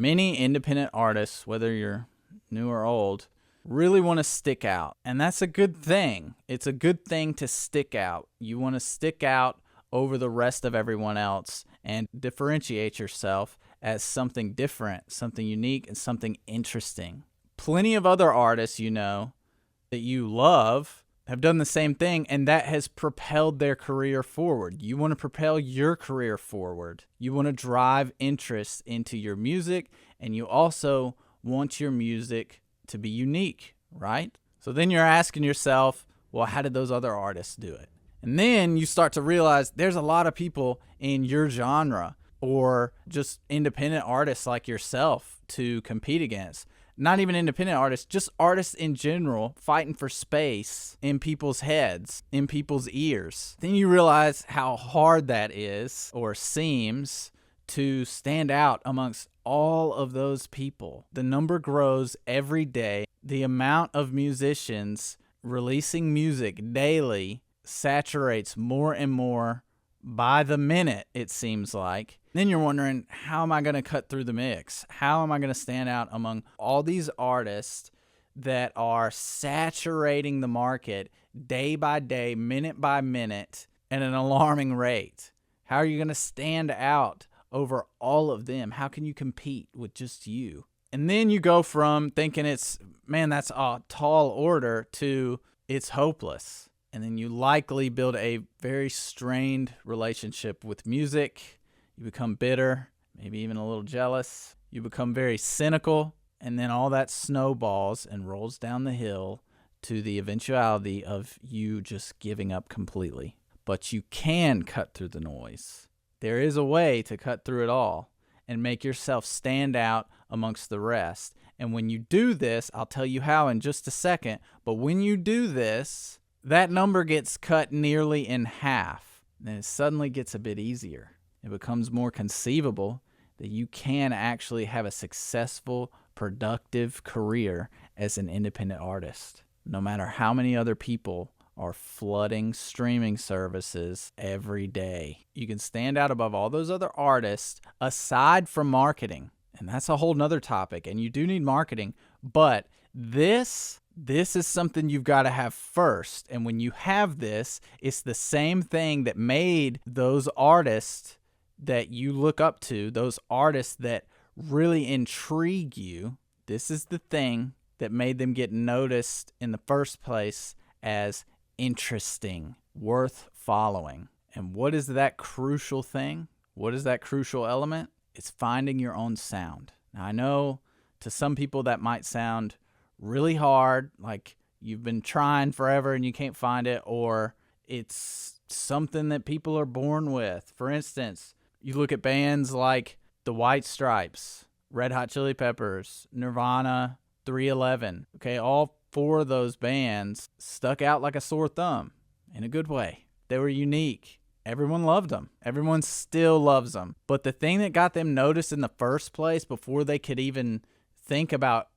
Many independent artists, whether you're new or old, really want to stick out. And that's a good thing. It's a good thing to stick out. You want to stick out over the rest of everyone else and differentiate yourself as something different, something unique, and something interesting. Plenty of other artists that you love have done the same thing, and that has propelled their career forward. You want to propel your career forward. You want to drive interest into your music, and you also want your music to be unique, right? So then you're asking yourself, well, how did those other artists do it? And then you start to realize there's a lot of people in your genre or just independent artists like yourself to compete against. Not even independent artists, just artists in general fighting for space in people's heads, in people's ears. Then you realize how hard that is or seems to stand out amongst all of those people. The number grows every day. The amount of musicians releasing music daily saturates more and more by the minute, it seems like. Then you're wondering, how am I going to cut through the mix? How am I going to stand out among all these artists that are saturating the market day by day, minute by minute, at an alarming rate? How are you going to stand out over all of them? How can you compete with just you? And then you go from thinking that's a tall order to it's hopeless. And then you likely build a very strained relationship with music. You become bitter, maybe even a little jealous. You become very cynical, and then all that snowballs and rolls down the hill to the eventuality of you just giving up completely. But you can cut through the noise. There is a way to cut through it all and make yourself stand out amongst the rest. And when you do this, I'll tell you how in just a second, but when you do this, that number gets cut nearly in half. Then it suddenly gets a bit easier. It becomes more conceivable that you can actually have a successful, productive career as an independent artist, no matter how many other people are flooding streaming services every day. You can stand out above all those other artists aside from marketing. And that's a whole nother topic. And you do need marketing. But this is something you've got to have first. And when you have this, it's the same thing that made those artists that you look up to, those artists that really intrigue you. This is the thing that made them get noticed in the first place as interesting, worth following. And what is that crucial thing? What is that crucial element? It's finding your own sound. Now, I know to some people that might sound really hard, like you've been trying forever and you can't find it, or it's something that people are born with. For instance, you look at bands like the White Stripes, Red Hot Chili Peppers, Nirvana, 311. Okay, all four of those bands stuck out like a sore thumb in a good way. They were unique. Everyone loved them. Everyone still loves them. But the thing that got them noticed in the first place before they could even think about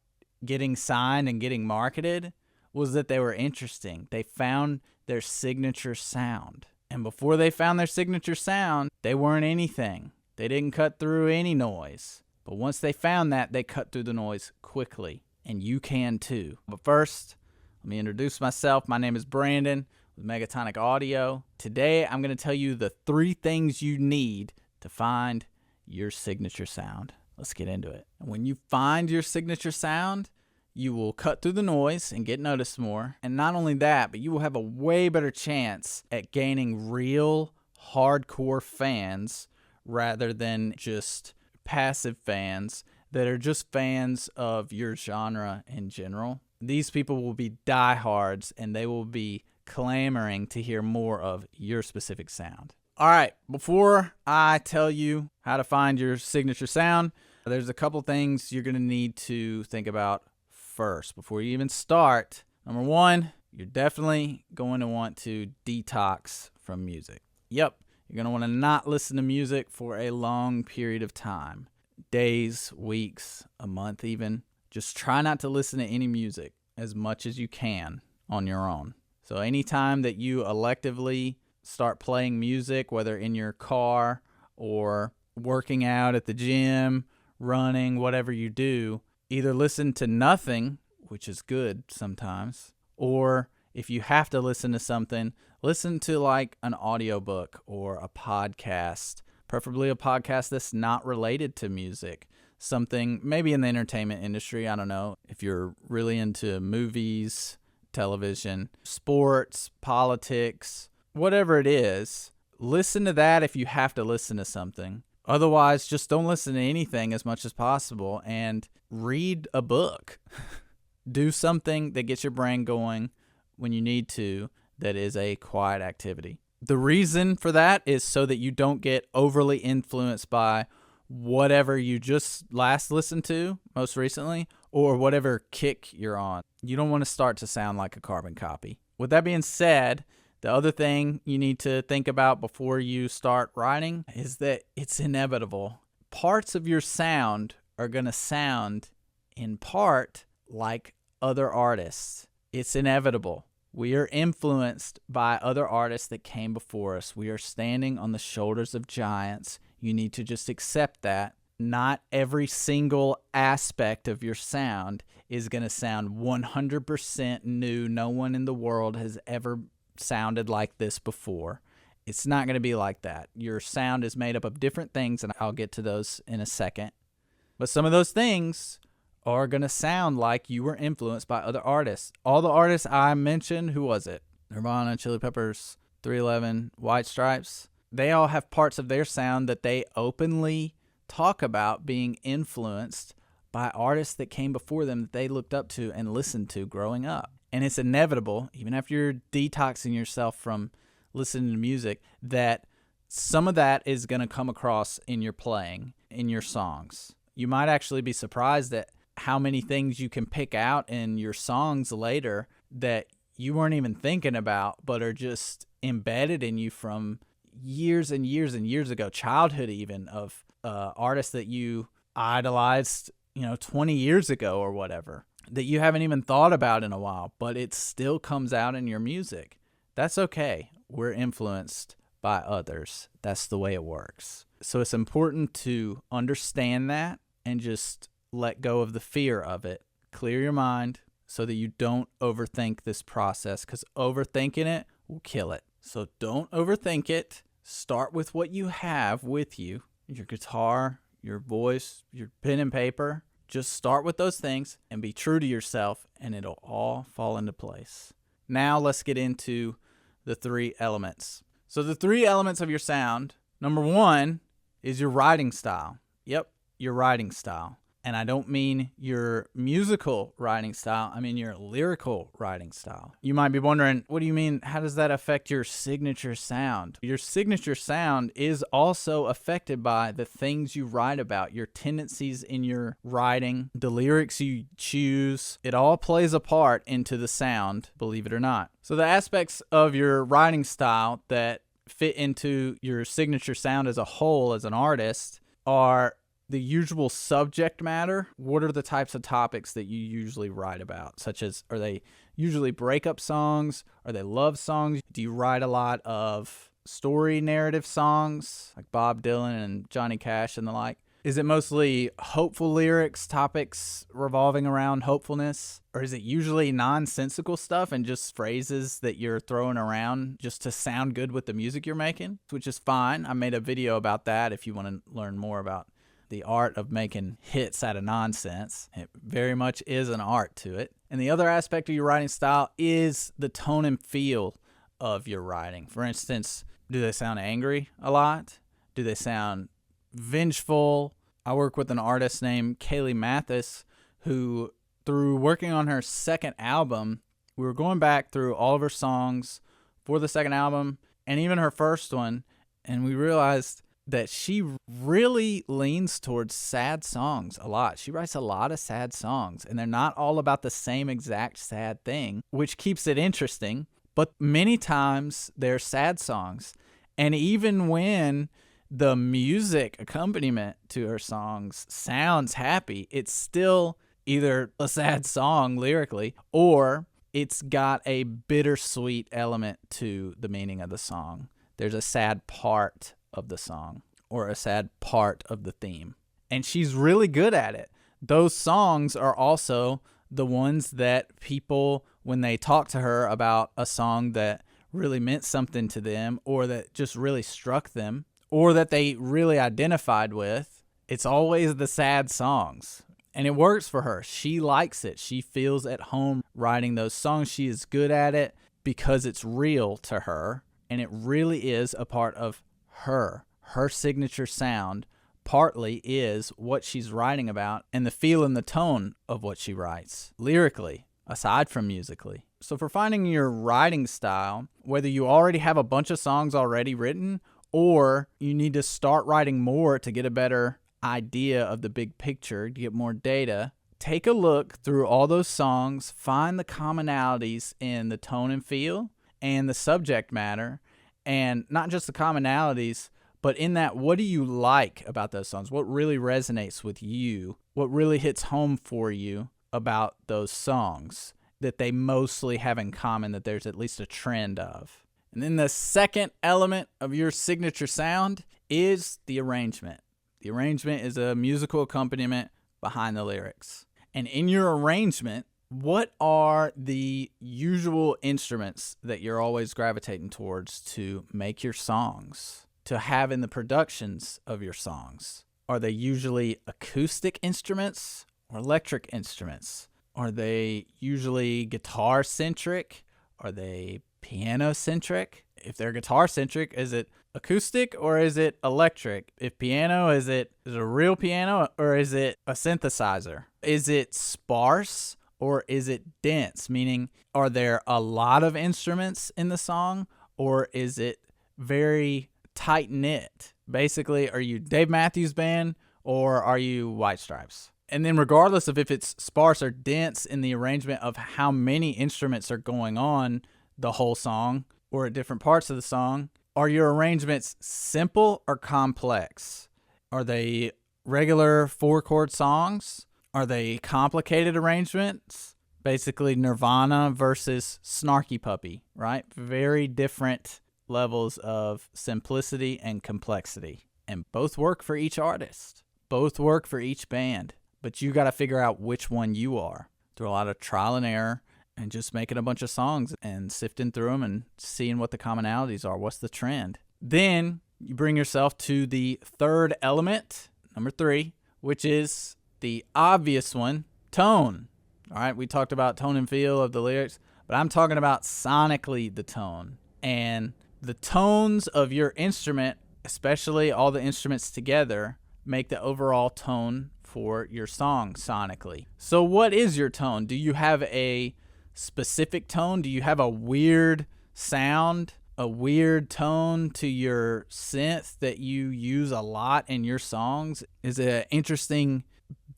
getting signed and getting marketed was that they were interesting. They found their signature sound. And before they found their signature sound, they weren't anything. They didn't cut through any noise. But once they found that, they cut through the noise quickly. And you can too. But first, let me introduce myself. My name is Brandon with Megatonic Audio. Today, I'm going to tell you the 3 things you need to find your signature sound. Let's get into it. And when you find your signature sound, you will cut through the noise and get noticed more. And not only that, but you will have a way better chance at gaining real hardcore fans rather than just passive fans that are just fans of your genre in general. These people will be diehards and they will be clamoring to hear more of your specific sound. All right, before I tell you how to find your signature sound, there's a couple things you're going to need to think about first before you even start. Number 1, you're definitely going to want to detox from music. Yep, you're going to want to not listen to music for a long period of time. Days, weeks, a month even. Just try not to listen to any music as much as you can on your own. So anytime that you electively start playing music, whether in your car or working out at the gym, running, whatever you do, either listen to nothing, which is good sometimes, or if you have to listen to something, listen to like an audiobook or a podcast, preferably a podcast that's not related to music. Something maybe in the entertainment industry, I don't know, if you're really into movies, television, sports, politics, whatever it is, listen to that if you have to listen to something. Otherwise, just don't listen to anything as much as possible and read a book. Do something that gets your brain going when you need to, that is a quiet activity. The reason for that is so that you don't get overly influenced by whatever you just last listened to most recently or whatever kick you're on. You don't want to start to sound like a carbon copy. With that being said, the other thing you need to think about before you start writing is that it's inevitable. Parts of your sound are going to sound in part like other artists. It's inevitable. We are influenced by other artists that came before us. We are standing on the shoulders of giants. You need to just accept that. Not every single aspect of your sound is going to sound 100% new. No one in the world has ever sounded like this before. It's not going to be like that. Your sound is made up of different things, and I'll get to those in a second. But some of those things are going to sound like you were influenced by other artists. All the artists I mentioned, who was it? Nirvana, Chili Peppers, 311, White Stripes. They all have parts of their sound that they openly talk about being influenced by artists that came before them that they looked up to and listened to growing up. And it's inevitable, even after you're detoxing yourself from listening to music, that some of that is going to come across in your playing, in your songs. You might actually be surprised at how many things you can pick out in your songs later that you weren't even thinking about, but are just embedded in you from years and years and years ago, childhood even, of artists that you idolized, 20 years ago or whatever, that you haven't even thought about in a while, but it still comes out in your music. That's okay. We're influenced by others. That's the way it works. So it's important to understand that and just let go of the fear of it. Clear your mind so that you don't overthink this process, because overthinking it will kill it. So don't overthink it. Start with what you have with you, your guitar, your voice, your pen and paper. Just start with those things and be true to yourself, and it'll all fall into place. Now let's get into the 3 elements. So the 3 elements of your sound, number 1 is your writing style. Yep, your writing style. And I don't mean your musical writing style. I mean your lyrical writing style. You might be wondering, what do you mean? How does that affect your signature sound? Your signature sound is also affected by the things you write about, your tendencies in your writing, the lyrics you choose. It all plays a part into the sound, believe it or not. So the aspects of your writing style that fit into your signature sound as a whole as an artist are the usual subject matter. What are the types of topics that you usually write about? Such as, are they usually breakup songs? Are they love songs? Do you write a lot of story narrative songs like Bob Dylan and Johnny Cash and the like? Is it mostly hopeful lyrics, topics revolving around hopefulness? Or is it usually nonsensical stuff and just phrases that you're throwing around just to sound good with the music you're making? Which is fine. I made a video about that if you want to learn more about the art of making hits out of nonsense. It very much is an art to it. And the other aspect of your writing style is the tone and feel of your writing. For instance, do they sound angry a lot? Do they sound vengeful? I work with an artist named Kaylee Mathis who, through working on her second album, we were going back through all of her songs for the second album and even her first one, and we realized that she really leans towards sad songs a lot. She writes a lot of sad songs, and they're not all about the same exact sad thing, which keeps it interesting, but many times they're sad songs. And even when the music accompaniment to her songs sounds happy, it's still either a sad song lyrically, or it's got a bittersweet element to the meaning of the song. There's a sad part of the song or a sad part of the theme. and she's really good at it. Those songs are also the ones that people, when they talk to her about a song that really meant something to them or that just really struck them or that they really identified with, it's always the sad songs. And it works for her. She likes it. She feels at home writing those songs. She is good at it because it's real to her, and it really is a part of her. Her signature sound partly is what she's writing about and the feel and the tone of what she writes, lyrically, aside from musically. So for finding your writing style, whether you already have a bunch of songs already written or you need to start writing more to get a better idea of the big picture, to get more data, take a look through all those songs, find the commonalities in the tone and feel and the subject matter, and not just the commonalities, but in that, what do you like about those songs? What really resonates with you? What really hits home for you about those songs that they mostly have in common, that there's at least a trend of? And then the second element of your signature sound is the arrangement. The arrangement is a musical accompaniment behind the lyrics. And in your arrangement, what are the usual instruments that you're always gravitating towards to make your songs, to have in the productions of your songs? Are they usually acoustic instruments or electric instruments? Are they usually guitar-centric? Are they piano-centric? If they're guitar-centric, is it acoustic or is it electric? If piano, is it a real piano or is it a synthesizer? Is it sparse or is it dense? Meaning, are there a lot of instruments in the song or is it very tight-knit? Basically, are you Dave Matthews Band or are you White Stripes? And then regardless of if it's sparse or dense in the arrangement of how many instruments are going on the whole song or at different parts of the song, are your arrangements simple or complex? Are they regular 4-chord songs? Are they complicated arrangements? Basically Nirvana versus Snarky Puppy, right? Very different levels of simplicity and complexity. And both work for each artist. Both work for each band. But you got to figure out which one you are through a lot of trial and error and just making a bunch of songs and sifting through them and seeing what the commonalities are. What's the trend? Then you bring yourself to the third element, number 3, which is the obvious one, tone. All right, we talked about tone and feel of the lyrics, but I'm talking about sonically the tone. And the tones of your instrument, especially all the instruments together, make the overall tone for your song sonically. So what is your tone? Do you have a specific tone? Do you have a weird sound, a weird tone to your synth that you use a lot in your songs? Is it an interesting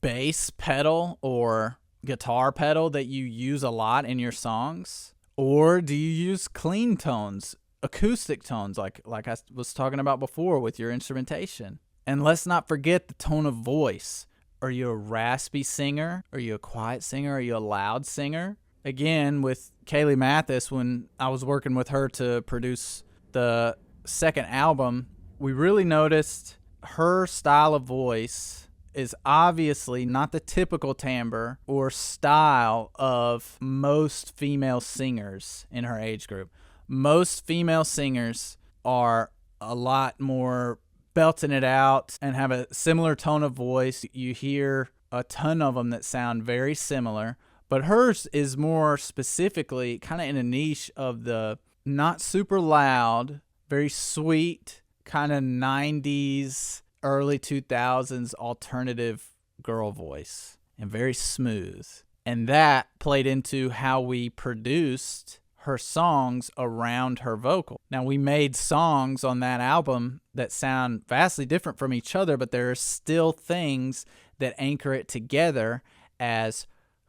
bass pedal or guitar pedal that you use a lot in your songs? Or do you use clean tones, acoustic tones like I was talking about before with your instrumentation? And let's not forget the tone of voice. Are you a raspy singer? Are you a quiet singer? Are you a loud singer? Again, with Kaylee Mathis, when I was working with her to produce the second album, we really noticed her style of voice is obviously not the typical timbre or style of most female singers in her age group. Most female singers are a lot more belting it out and have a similar tone of voice. You hear a ton of them that sound very similar, but hers is more specifically kind of in a niche of the not super loud, very sweet, kind of 90s, early 2000s alternative girl voice, and very smooth. And that played into how we produced her songs around her vocal. Now, we made songs on that album that sound vastly different from each other, but there are still things that anchor it together as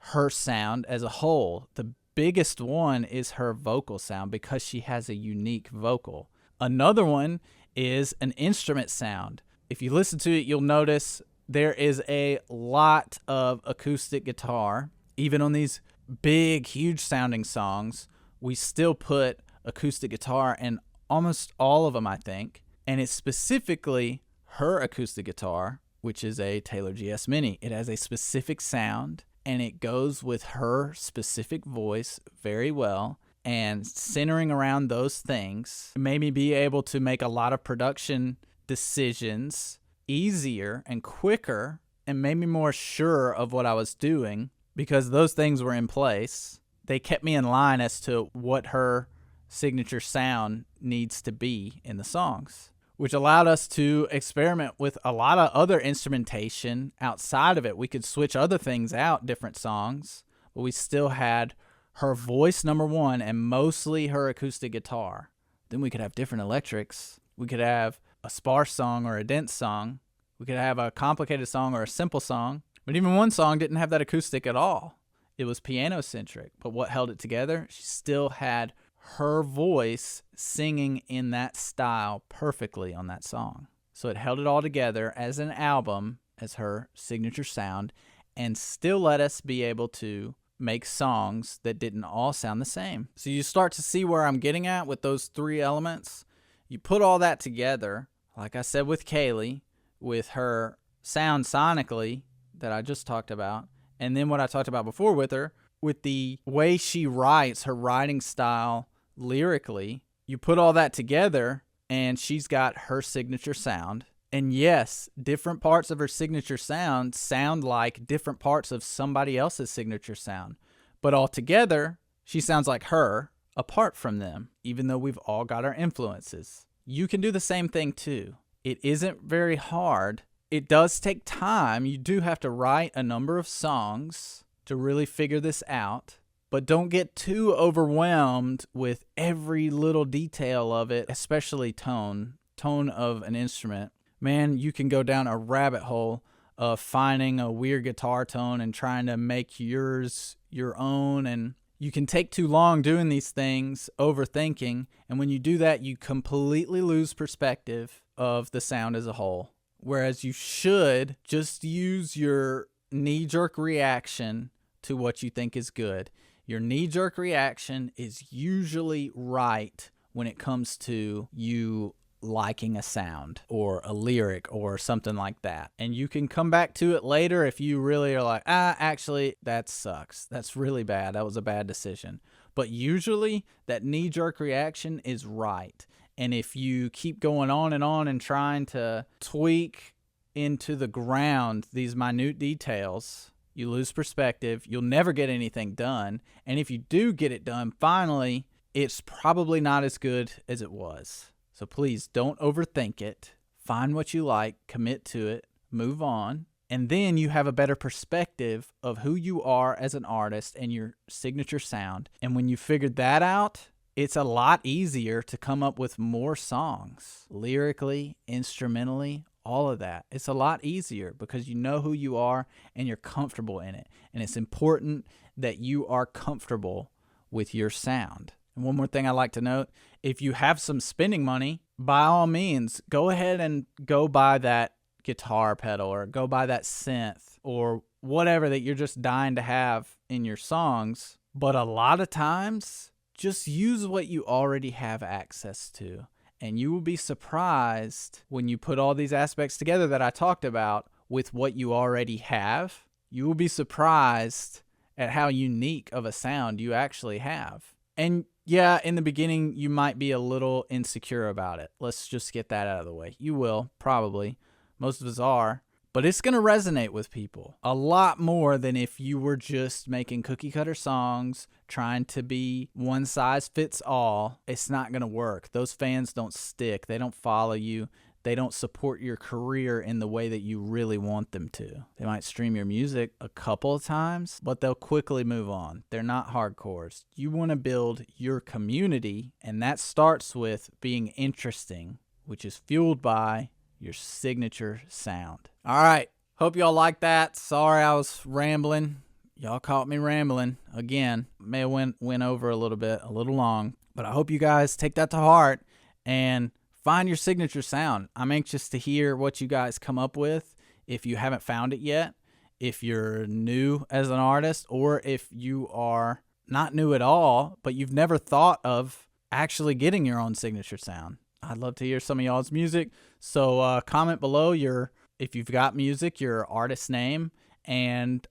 her sound as a whole. The biggest one is her vocal sound because she has a unique vocal. Another one is an instrument sound. If you listen to it, you'll notice there is a lot of acoustic guitar. Even on these big, huge sounding songs, we still put acoustic guitar in almost all of them, I think. And it's specifically her acoustic guitar which is a Taylor GS Mini. It has a specific sound, and it goes with her specific voice very well. And centering around those things made me be able to make a lot of production decisions easier and quicker, and made me more sure of what I was doing because those things were in place. They kept me in line as to what her signature sound needs to be in the songs, which allowed us to experiment with a lot of other instrumentation outside of it. We could switch other things out, different songs, but we still had her voice, number one, and mostly her acoustic guitar. Then we could have different electrics. We could have a sparse song or a dense song. We could have a complicated song or a simple song. But even one song didn't have that acoustic at all. It was piano-centric. But what held it together? She still had her voice singing in that style perfectly on that song. So it held it all together as an album, as her signature sound, and still let us be able to make songs that didn't all sound the same. So you start to see where I'm getting at with those three elements. You put all that together, like I said with Kaylee, with her sound sonically that I just talked about, and then what I talked about before with her, with the way she writes, her writing style lyrically, you put all that together and she's got her signature sound. And yes, different parts of her signature sound like different parts of somebody else's signature sound. But altogether, she sounds like her apart from them, even though we've all got our influences. You can do the same thing too. It isn't very hard. It does take time. You do have to write a number of songs to really figure this out. But don't get too overwhelmed with every little detail of it, especially tone of an instrument. Man, you can go down a rabbit hole of finding a weird guitar tone and trying to make yours your own. And you can take too long doing these things, overthinking. And when you do that, you completely lose perspective of the sound as a whole. Whereas you should just use your knee-jerk reaction to what you think is good. Your knee-jerk reaction is usually right when it comes to you liking a sound or a lyric or something like that. And you can come back to it later if you really are like, actually, that sucks. That's really bad. That was a bad decision. But usually that knee-jerk reaction is right. And if you keep going on and trying to tweak into the ground these minute details, you lose perspective. You'll never get anything done. And if you do get it done, finally, it's probably not as good as it was. So please don't overthink it. Find what you like, commit to it, move on, and then you have a better perspective of who you are as an artist and your signature sound. And when you figured that out, it's a lot easier to come up with more songs, lyrically, instrumentally, all of that. It's a lot easier because you know who you are and you're comfortable in it. And it's important that you are comfortable with your sound. And one more thing I like to note, if you have some spending money, by all means, go ahead and go buy that guitar pedal or go buy that synth or whatever that you're just dying to have in your songs. But a lot of times, just use what you already have access to. And you will be surprised when you put all these aspects together that I talked about with what you already have. You will be surprised at how unique of a sound you actually have. And yeah, in the beginning, you might be a little insecure about it. Let's just get that out of the way. You will, probably. Most of us are. But it's going to resonate with people a lot more than if you were just making cookie cutter songs, trying to be one size fits all. It's not going to work. Those fans don't stick. They don't follow you. They don't support your career in the way that you really want them to. They might stream your music a couple of times, but they'll quickly move on. They're not hardcores. You want to build your community, and that starts with being interesting, which is fueled by your signature sound. All right. Hope y'all like that. Sorry I was rambling. Y'all caught me rambling again. May have went over a little bit, a little long, but I hope you guys take that to heart and find your signature sound. I'm anxious to hear what you guys come up with if you haven't found it yet, if you're new as an artist, or if you are not new at all, but you've never thought of actually getting your own signature sound. I'd love to hear some of y'all's music. So comment below your if you've got music, your artist name, and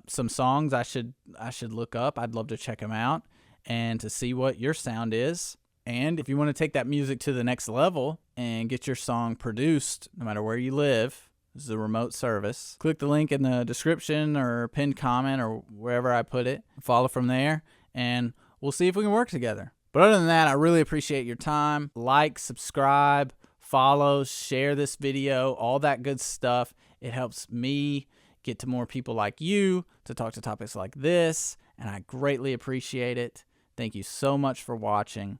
some songs I should look up. I'd love to check them out and to see what your sound is. And if you want to take that music to the next level and get your song produced, no matter where you live, this is a remote service. Click the link in the description or pinned comment or wherever I put it. Follow from there, and we'll see if we can work together. But other than that, I really appreciate your time. Like, subscribe, follow, share this video, all that good stuff. It helps me get to more people like you to talk to topics like this, and I greatly appreciate it. Thank you so much for watching.